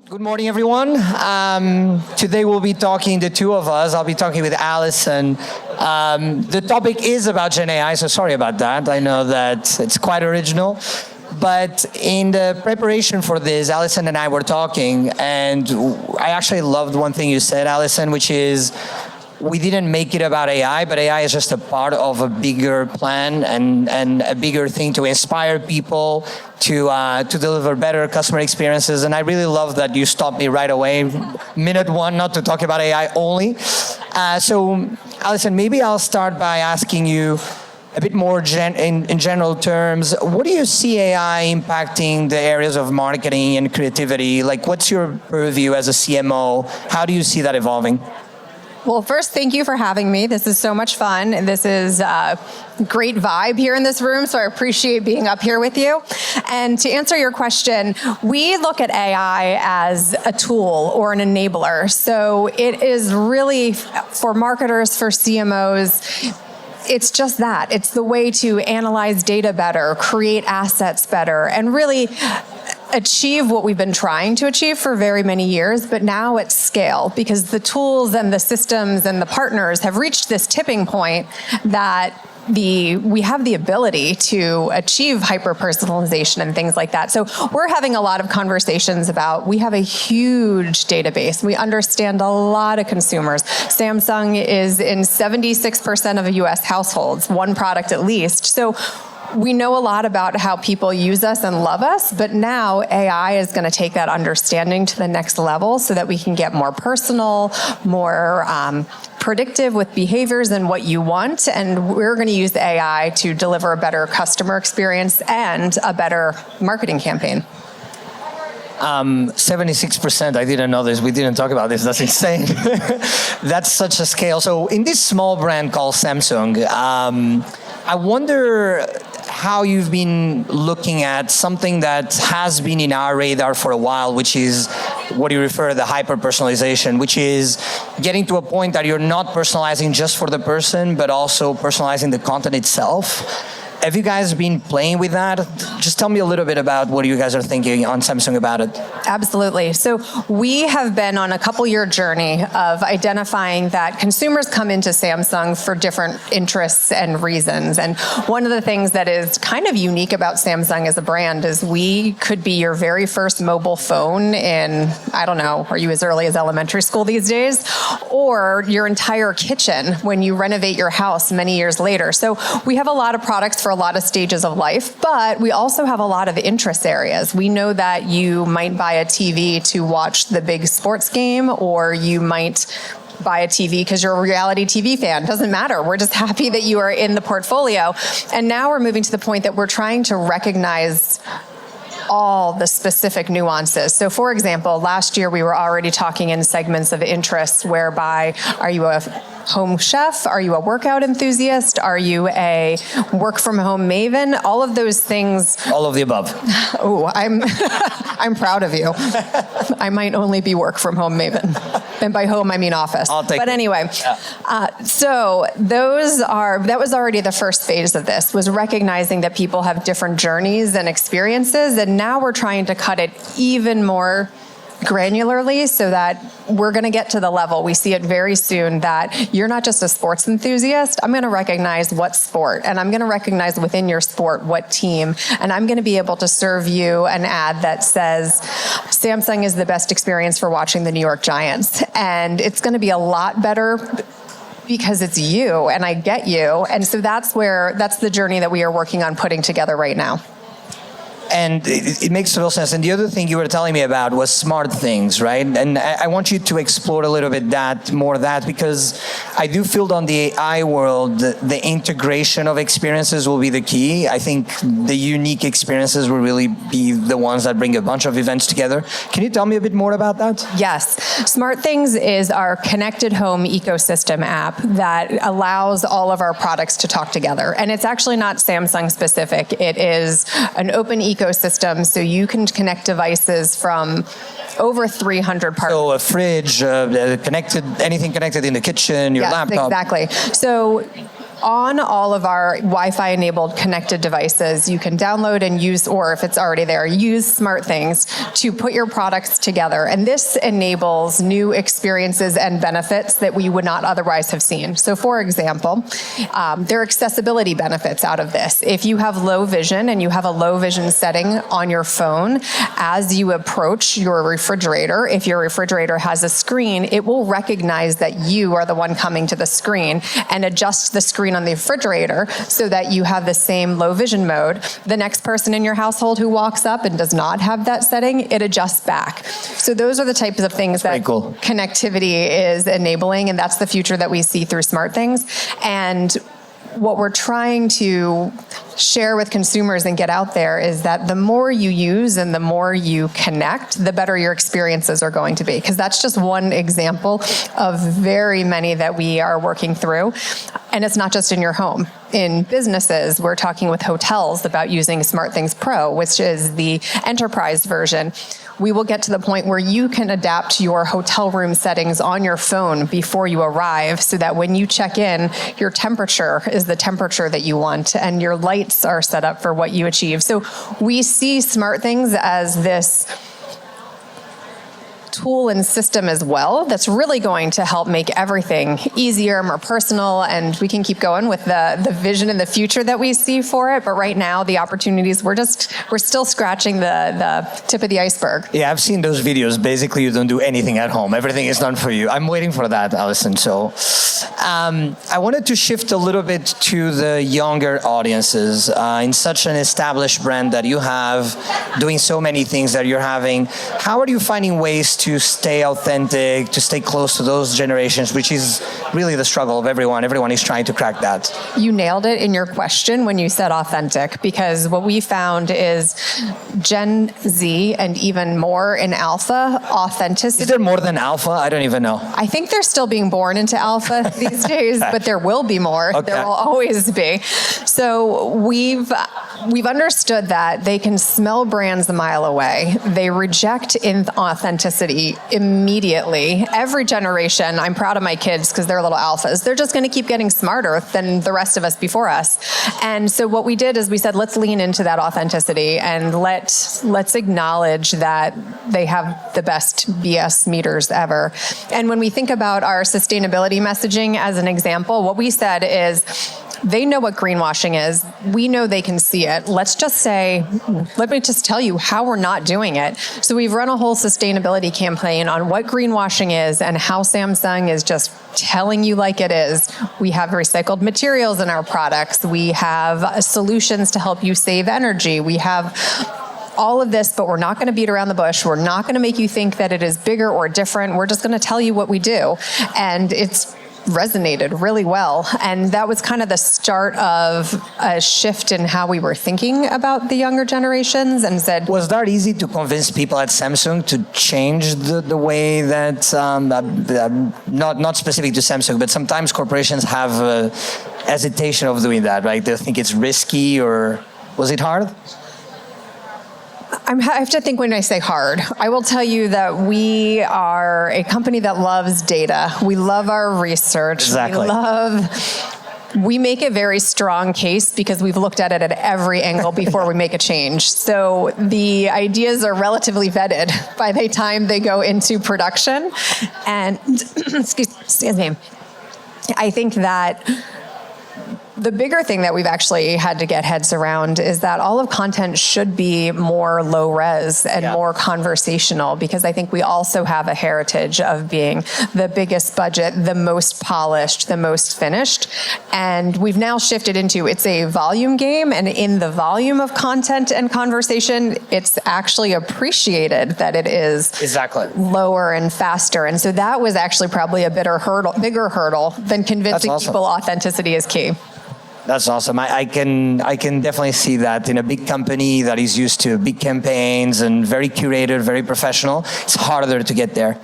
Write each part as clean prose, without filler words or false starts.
Good morning, everyone. Today we'll be talking, the two of us. I'll be talking with Allison. The topic is about Gen AI, so sorry about that. I know that it's quite original. But in the preparation for this, Allison and I were talking, and I actually loved one thing you said, Allison, which is we didn't make it about AI, but AI is just a part of a bigger plan and a bigger thing to inspire people to deliver better customer experiences. And I really love that you stopped me right away, minute one, not to talk about AI only. So, Allison, maybe I'll start by asking you a bit more in general terms. What do you see AI impacting the areas of marketing and creativity? Like, what's your purview as a CMO? How do you see that evolving? Well, first, thank you for having me. This is so much fun. And this is a great vibe here in this room, so I appreciate being up here with you. And to answer your question, we look at AI as a tool or an enabler. So it is really, for marketers, for CMOs, it's just that. It's the way to analyze data better, create assets better, and really achieve what we've been trying to achieve for very many years, but now at scale, because the tools and the systems and the partners have reached this tipping point that we have the ability to achieve hyper-personalization and things like that. So we're having a lot of conversations about, we have a huge database. We understand a lot of consumers. Samsung is in 76% of US households, one product at least. So we know a lot about how people use us and love us, but now AI is going to take that understanding to the next level so that we can get more personal, more predictive with behaviors and what you want. And we're going to use AI to deliver a better customer experience and a better marketing campaign. 76%, I didn't know this. We didn't talk about this. That's insane. That's such a scale. So in this small brand called Samsung, I wonder how you've been looking at something that has been in our radar for a while, which is what you refer to the hyper-personalization, which is getting to a point that you're not personalizing just for the person, but also personalizing the content itself. Have you guys been playing with that? Just tell me a little bit about what you guys are thinking on Samsung about it. Absolutely. So we have been on a couple-year journey of identifying that consumers come into Samsung for different interests and reasons. And one of the things that is kind of unique about Samsung as a brand is we could be your very first mobile phone in, I don't know, are you as early as elementary school these days? Or your entire kitchen when you renovate your house many years later. So we have a lot of products for a lot of stages of life, but we also have a lot of interest areas. We know that you might buy a TV to watch the big sports game, or you might buy a TV because you're a reality TV fan. Doesn't matter. We're just happy that you are in the portfolio. And now we're moving to the point that we're trying to recognize all the specific nuances. So for example, last year we were already talking in segments of interest whereby, are you a home chef? Are you a workout enthusiast? Are you a work from home maven? All of those things. All of the above. Oh, I'm proud of you. I might only be work from home maven. And by home, I mean office. But anyway, so that was already the first phase of this, was recognizing that people have different journeys and experiences. And now we're trying to cut it even more granularly so that we're going to get to the level, we see it very soon, that you're not just a sports enthusiast. I'm going to recognize what sport, and I'm going to recognize within your sport what team, and I'm going to be able to serve you an ad that says Samsung is the best experience for watching the New York Giants. And it's going to be a lot better because it's you and I get you. And so that's the journey that we are working on putting together right now. And it makes total sense. And the other thing you were telling me about was smart things, right? And I want you to explore a little bit that because I do feel on the AI world, the integration of experiences will be the key. I think the unique experiences will really be the ones that bring a bunch of events together. Can you tell me a bit more about that? Yes. Smart Things is our connected home ecosystem app that allows all of our products to talk together. And it's actually not Samsung specific. It is an open ecosystem, so you can connect devices from over 300 parts. So a fridge, anything connected in the kitchen, your laptop. Exactly. So on all of our Wi-Fi enabled connected devices, you can download and use, or if it's already there, use SmartThings to put your products together. And this enables new experiences and benefits that we would not otherwise have seen. So for example, there are accessibility benefits out of this. If you have low vision and you have a low vision setting on your phone, as you approach your refrigerator, if your refrigerator has a screen, it will recognize that you are the one coming to the screen and adjust the screen on the refrigerator so that you have the same low vision mode. The next person in your household who walks up and does not have that setting, it adjusts back. So those are the types of things that connectivity is enabling, and that's the future that we see through SmartThings. And what we're trying to share with consumers and get out there is that the more you use and the more you connect, the better your experiences are going to be. Because that's just one example of very many that we are working through. And it's not just in your home. In businesses, we're talking with hotels about using SmartThings Pro, which is the enterprise version. We will get to the point where you can adapt your hotel room settings on your phone before you arrive so that when you check in, your temperature is the temperature that you want and your lights are set up for what you achieve. So we see SmartThings as this tool and system as well that's really going to help make everything easier, more personal, and we can keep going with the vision and the future that we see for it. But right now, the opportunities, we're still scratching the tip of the iceberg. Yeah, I've seen those videos. Basically, you don't do anything at home. Everything is done for you. I'm waiting for that, Allison. So I wanted to shift a little bit to the younger audiences. In such an established brand that you have, doing so many things that you're having, how are you finding ways to stay authentic, to stay close to those generations, which is really the struggle of everyone. Everyone is trying to crack that. You nailed it in your question when you said authentic, because what we found is Gen Z and even more in Alpha, authenticity. Is there more than Alpha? I don't even know. I think they're still being born into Alpha these days, but there will be more. Okay. There will always be. So we've understood that they can smell brands a mile away. They reject inauthenticity immediately. Every generation, I'm proud of my kids because they're little alphas. They're just going to keep getting smarter than the rest of us before us. And so what we did is we said, let's lean into that authenticity and let's acknowledge that they have the best BS meters ever. And when we think about our sustainability messaging as an example, what we said is, they know what greenwashing is. We know they can see it. Let me just tell you how we're not doing it. So we've run a whole sustainability campaign on what greenwashing is and how Samsung is just telling you like it is. We have recycled materials in our products. We have solutions to help you save energy. We have all of this, but we're not going to beat around the bush. We're not going to make you think that it is bigger or different. We're just going to tell you what we do. And it's resonated really well. And that was kind of the start of a shift in how we were thinking about the younger generations and said... Was that easy to convince people at Samsung to change the way that, not specific to Samsung, but sometimes corporations have a hesitation of doing that, right? They think it's risky, or was it hard? I have to think when I say hard. I will tell you that we are a company that loves data. We love our research. Exactly. We make a very strong case because we've looked at it at every angle before we make a change. So the ideas are relatively vetted by the time they go into production. And excuse me, I think that the bigger thing that we've actually had to get heads around is that all of content should be more low res and more conversational, because I think we also have a heritage of being the biggest budget, the most polished, the most finished. And we've now shifted into, it's a volume game, and in the volume of content and conversation, it's actually appreciated that it is lower and faster. And so that was actually probably a bigger hurdle than convincing people authenticity is key. That's awesome. I can definitely see that in a big company that is used to big campaigns and very curated, very professional. It's harder to get there.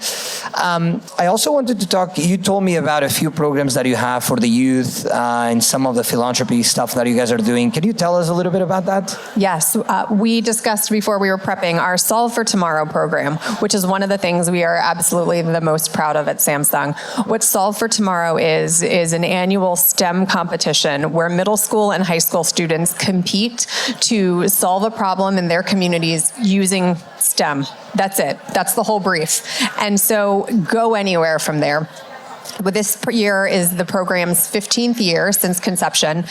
I also wanted to talk. You told me about a few programs that you have for the youth and some of the philanthropy stuff that you guys are doing. Can you tell us a little bit about that? Yes, we discussed before we were prepping our Solve for Tomorrow program, which is one of the things we are absolutely the most proud of at Samsung. What Solve for Tomorrow is an annual STEM competition where middle school and high school students compete to solve a problem in their communities using STEM. That's it. That's the whole brief. And so go anywhere from there. But this year is the program's 15th year since conception,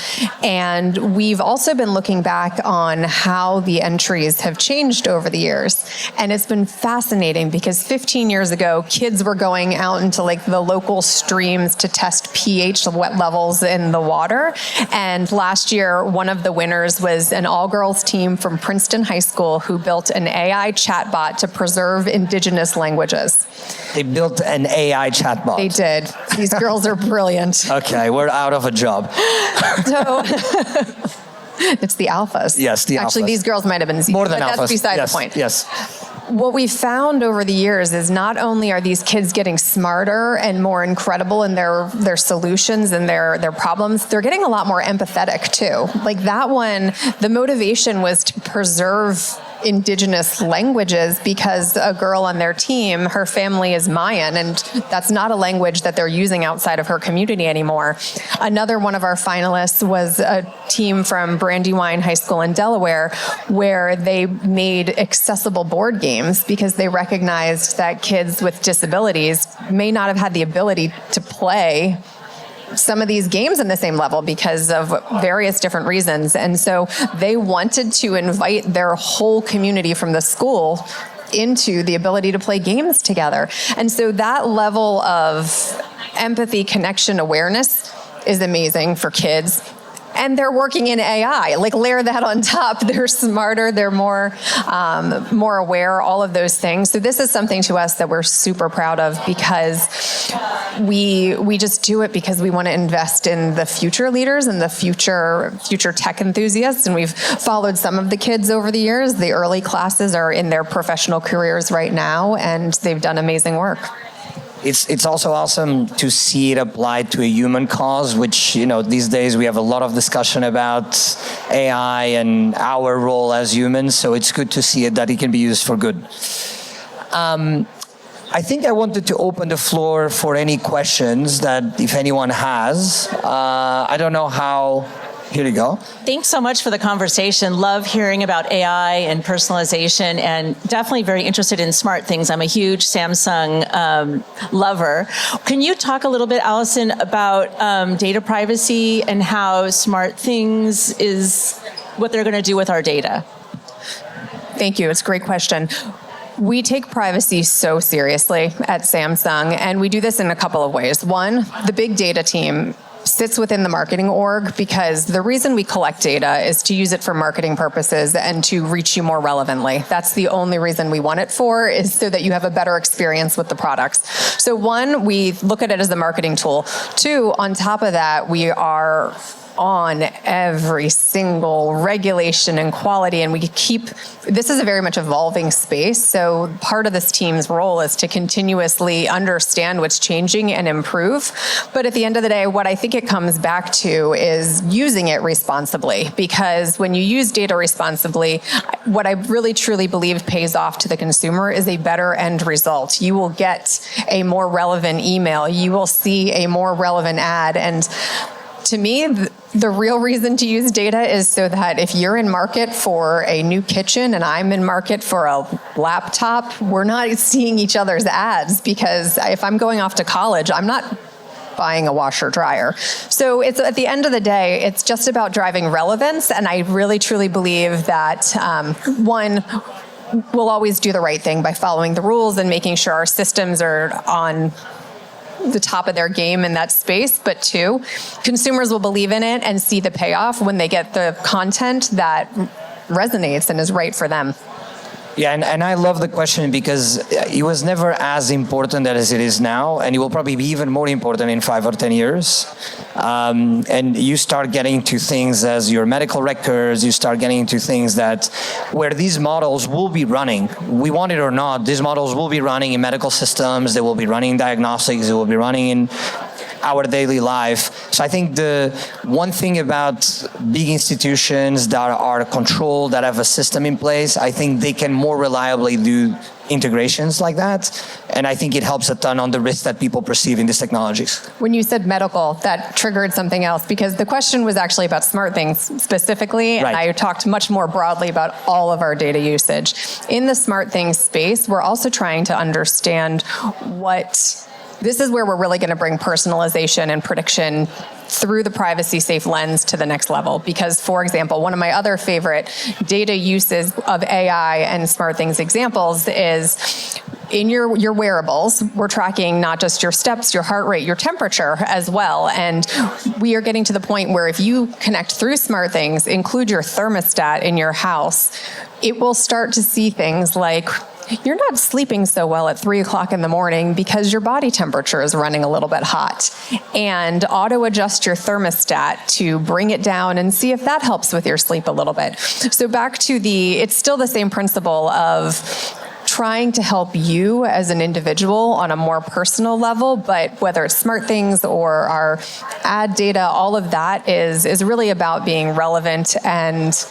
and we've also been looking back on how the entries have changed over the years. And it's been fascinating because 15 years ago, kids were going out into like the local streams to test pH levels in the water. And last year, one of the winners was an all-girls team from Princeton High School who built an AI chatbot to preserve indigenous languages. They built an AI chatbot. They did. These girls are brilliant. Okay, we're out of a job. So it's the alphas. Yes, the alphas. Actually, these girls might have been Z, more than but alphas. That's beside Yes, the point. Yes. What we found over the years is not only are these kids getting smarter and more incredible in their solutions and their problems, they're getting a lot more empathetic too. Like that one, the motivation was to preserve indigenous languages because a girl on their team, her family is Mayan, and that's not a language that they're using outside of her community anymore. Another one of our finalists was a team from Brandywine High School in Delaware, where they made accessible board games because they recognized that kids with disabilities may not have had the ability to play some of these games in the same level because of various different reasons. And so they wanted to invite their whole community from the school into the ability to play games together. And so that level of empathy, connection, awareness is amazing for kids. And they're working in AI. Like layer that on top. They're smarter. They're more aware. All of those things. So this is something to us that we're super proud of because we just do it because we want to invest in the future leaders and the future tech enthusiasts. And we've followed some of the kids over the years. The early classes are in their professional careers right now, and they've done amazing work. It's also awesome to see it applied to a human cause, which, these days we have a lot of discussion about AI and our role as humans. So it's good to see it that it can be used for good. I think I wanted to open the floor for any questions that if anyone has. I don't know how. Here you go. Thanks so much for the conversation. Love hearing about AI and personalization, and definitely very interested in smart things. I'm a huge Samsung lover. Can you talk a little bit, Allison, about data privacy and how smart things is what they're going to do with our data? Thank you. It's a great question. We take privacy so seriously at Samsung, and we do this in a couple of ways. One, the big data team sits within the marketing org because the reason we collect data is to use it for marketing purposes and to reach you more relevantly. That's the only reason we want it for, is so that you have a better experience with the products. So one, we look at it as a marketing tool. Two, on top of that, we are on every single regulation and quality, and this is a very much evolving space, so part of this team's role is to continuously understand what's changing and improve. But at the end of the day, what I think it comes back to is using it responsibly, because when you use data responsibly, what I really truly believe pays off to the consumer is a better end result. You will get a more relevant email, you will see a more relevant ad, and to me, the real reason to use data is so that if you're in market for a new kitchen and I'm in market for a laptop, we're not seeing each other's ads, because if I'm going off to college, I'm not buying a washer dryer. So it's, at the end of the day, it's just about driving relevance. And I really truly believe that one, we'll always do the right thing by following the rules and making sure our systems are on the top of their game in that space. But two, consumers will believe in it and see the payoff when they get the content that resonates and is right for them. Yeah, and I love the question because it was never as important as it is now, and it will probably be even more important in 5 or 10 years. And you start getting to things as your medical records, you start getting into things that where these models will be running. We want it or not, these models will be running in medical systems, they will be running in diagnostics, they will be running in our daily life. So I think the one thing about big institutions that are controlled, that have a system in place, I think they can more reliably do integrations like that. And I think it helps a ton on the risk that people perceive in these technologies. When you said medical, that triggered something else, because the question was actually about smart things specifically, and I talked much more broadly about all of our data usage. In the smart things space, we're also trying to understand this is where we're really going to bring personalization and prediction through the privacy safe lens to the next level. Because, for example, one of my other favorite data uses of AI and smart things examples is in your wearables, we're tracking not just your steps, your heart rate, your temperature as well. And we are getting to the point where if you connect through smart things, include your thermostat in your house, it will start to see things like, you're not sleeping so well at 3 o'clock in the morning because your body temperature is running a little bit hot. And auto adjust your thermostat to bring it down and see if that helps with your sleep a little bit. So back to it's still the same principle of trying to help you as an individual on a more personal level, but whether it's smart things or our ad data, all of that is really about being relevant and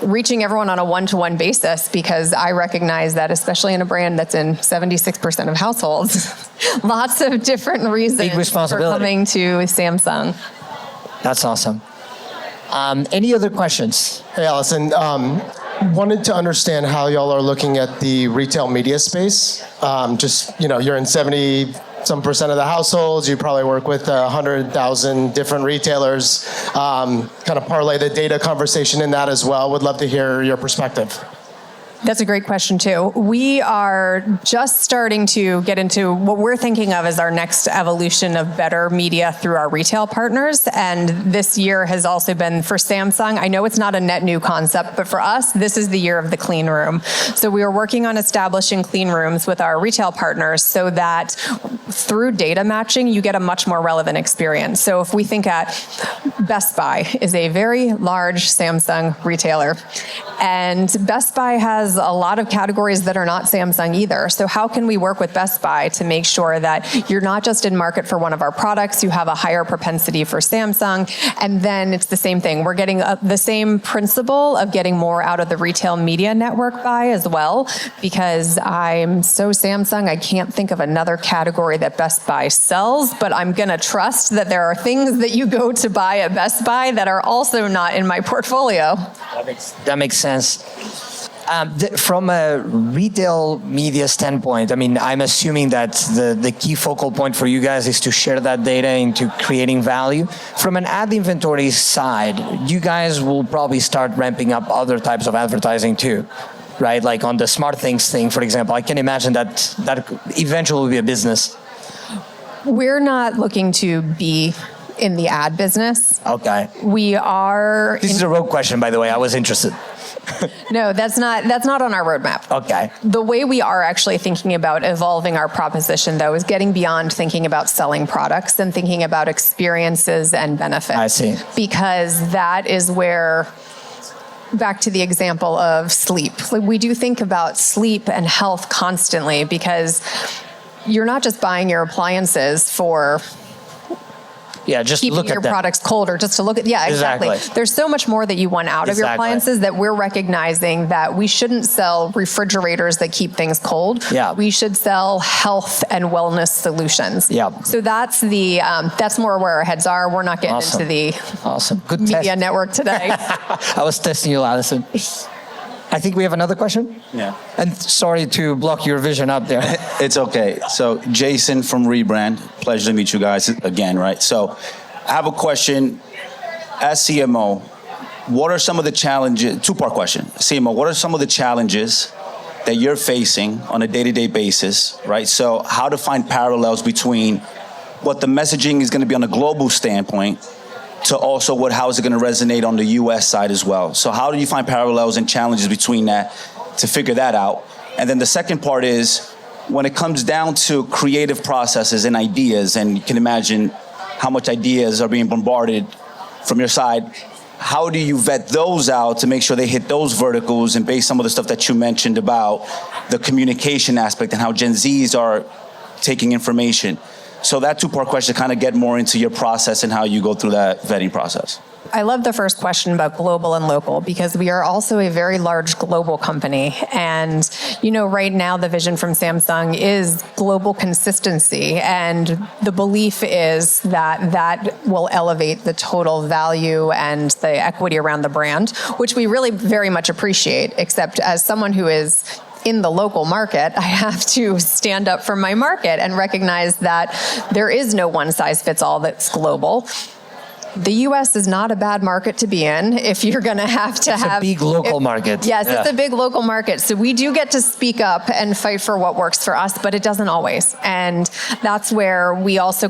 reaching everyone on a one-to-one basis, because I recognize that, especially in a brand that's in 76% of households, lots of different reasons for coming to Samsung. That's awesome. Any other questions? Hey, Allison. Wanted to understand how y'all are looking at the retail media space. You're in 70-some% of the households. You probably work with 100,000 different retailers. Kind of parlay the data conversation in that as well. Would love to hear your perspective. That's a great question, too. We are just starting to get into what we're thinking of as our next evolution of better media through our retail partners. And this year has also been for Samsung. I know it's not a net new concept, but for us, this is the year of the clean room. So we are working on establishing clean rooms with our retail partners so that through data matching, you get a much more relevant experience. So if we think at Best Buy is a very large Samsung retailer, and Best Buy has a lot of categories that are not Samsung either. So how can we work with Best Buy to make sure that you're not just in market for one of our products, you have a higher propensity for Samsung, and then it's the same thing. We're getting the same principle of getting more out of the retail media network buy as well, because I'm so Samsung, I can't think of another category that Best Buy sells, but I'm going to trust that there are things that you go to buy at Best Buy that are also not in my portfolio. That makes sense. From a retail media standpoint, I mean, I'm assuming that the key focal point for you guys is to share that data into creating value. From an ad inventory side, you guys will probably start ramping up other types of advertising too, right? Like on the smart things thing, for example, I can imagine that eventually will be a business. We're not looking to be in the ad business. Okay. We are. This is a rogue question, by the way. I was interested. No, that's not on our roadmap. Okay. The way we are actually thinking about evolving our proposition, though, is getting beyond thinking about selling products and thinking about experiences and benefits. I see. Because that is where, back to the example of sleep, we do think about sleep and health constantly, because you're not just buying your appliances for just keeping look at your them. products cold, or just to look at, exactly. There's so much more that you want out of your appliances that we're recognizing that we shouldn't sell refrigerators that keep things cold. Yeah. We should sell health and wellness solutions. Yeah. So that's that's more where our heads are. We're not getting into the Good media network today. I was testing you, Allison. I think we have another question. Yeah. And sorry to block your vision up there. It's okay. So Jason from Rebrand, pleasure to meet you guys again, right? So I have a question. As CMO, what are some of the challenges, two-part question. CMO, what are some of the challenges that you're facing on a day-to-day basis, right? So how to find parallels between what the messaging is going to be on a global standpoint to also how is it going to resonate on the U.S. side as well. So how do you find parallels and challenges between that to figure that out. And then the second part is when it comes down to creative processes and ideas, and you can imagine how much ideas are being bombarded from your side, how do you vet those out to make sure they hit those verticals and base some of the stuff that you mentioned about the communication aspect and how Gen Zs are taking information? So that two-part question kind of get more into your process and how you go through that vetting process. I love the first question about global and local because we are also a very large global company. And, right now the vision from Samsung is global consistency. And the belief is that that will elevate the total value and the equity around the brand, which we really very much appreciate, except as someone who is in the local market, I have to stand up for my market and recognize that there is no one size fits all that's global. The U.S. is not a bad market to be in if you're going to have to it's a big local market. Yes, yeah. It's a big local market. So we do get to speak up and fight for what works for us, but it doesn't always. And that's where we also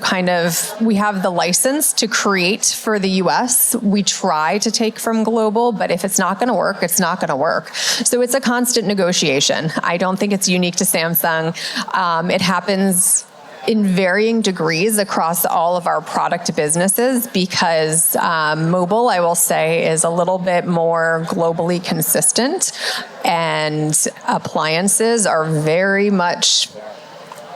we have the license to create for the U.S. We try to take from global, but if it's not going to work, it's not going to work. So it's a constant negotiation. I don't think it's unique to Samsung. It happens in varying degrees across all of our product businesses because mobile, I will say, is a little bit more globally consistent, and appliances are very much.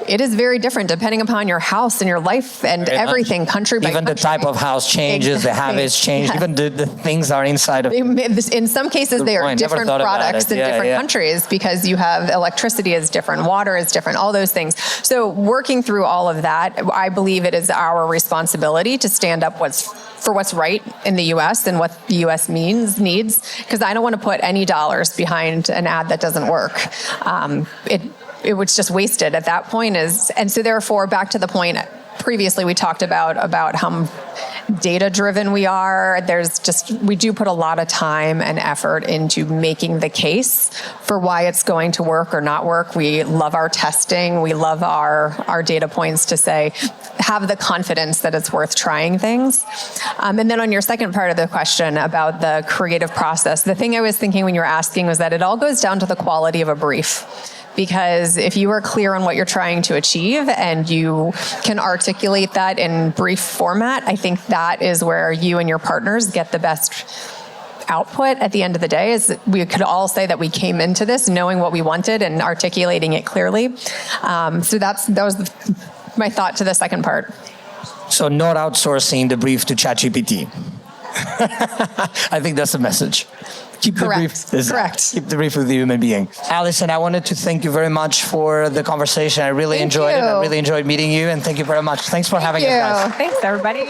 It is very different depending upon your house and your life and everything, country by country. Even the type of house changes, the habits change, Yes. Even the things are inside of. In some cases, they are different products in different countries because you have electricity is different, water is different, all those things. So working through all of that, I believe it is our responsibility to stand up for what's right in the U.S. and what the U.S. needs, because I don't want to put any dollars behind an ad that doesn't work. It was just wasted at that point. And so therefore, back to the point previously we talked about how data-driven we are. We do put a lot of time and effort into making the case for why it's going to work or not work. We love our testing. We love our data points to say, have the confidence that it's worth trying things. And then on your second part of the question about the creative process, the thing I was thinking when you were asking was that it all goes down to the quality of a brief. Because if you are clear on what you're trying to achieve and you can articulate that in brief format, I think that is where you and your partners get the best output at the end of the day. Is we could all say that we came into this knowing what we wanted and articulating it clearly. So that was my thought to the second part. So not outsourcing the brief to ChatGPT. I think that's the message. Keep the brief. Correct. Keep the brief with the human being. Allison, I wanted to thank you very much for the conversation. I really enjoyed it. I really enjoyed meeting you, and thank you very much. Thanks for having us, guys. Thanks, everybody.